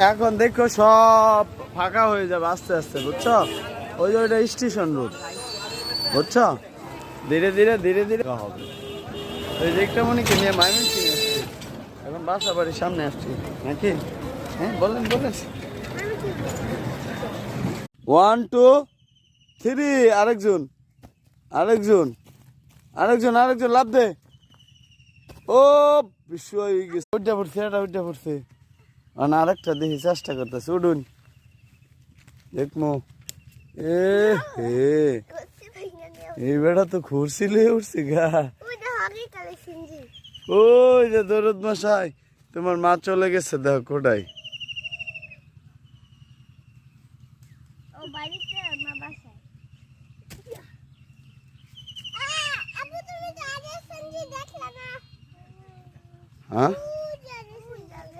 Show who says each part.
Speaker 1: এখন দেখো সব ফাঁকা হয়ে যাবে আস্তে আস্তে, বুঝছো? ওই যে ওইটা স্টেশন রোড, বুঝছো? ধীরে ধীরে ধীরে ধীরে হবে। ওই দিকটা মনিকে নিয়ে ময়মনসিং আসছি, এখন বাসা বাড়ির সামনে আসছি নাকি? হ্যাঁ বলেন বলেন। 1 2 3, আরেকজন আরেকজন আরেকজন আরেকজন লাভ দে। ও বিশ্ব হয়ে গেছে, ওইটা পড়ছে, এটা ওইটা পড়ছে। আরেকটা দেখি চেষ্টা করতেছে, উডুন দেখমো। এ হে, এই বেড়া তো ঘুরছিলে উঠছে গা। ওই যে দরদ মশাই, তোমার মা চলে গেছে, দেখো কোটাই।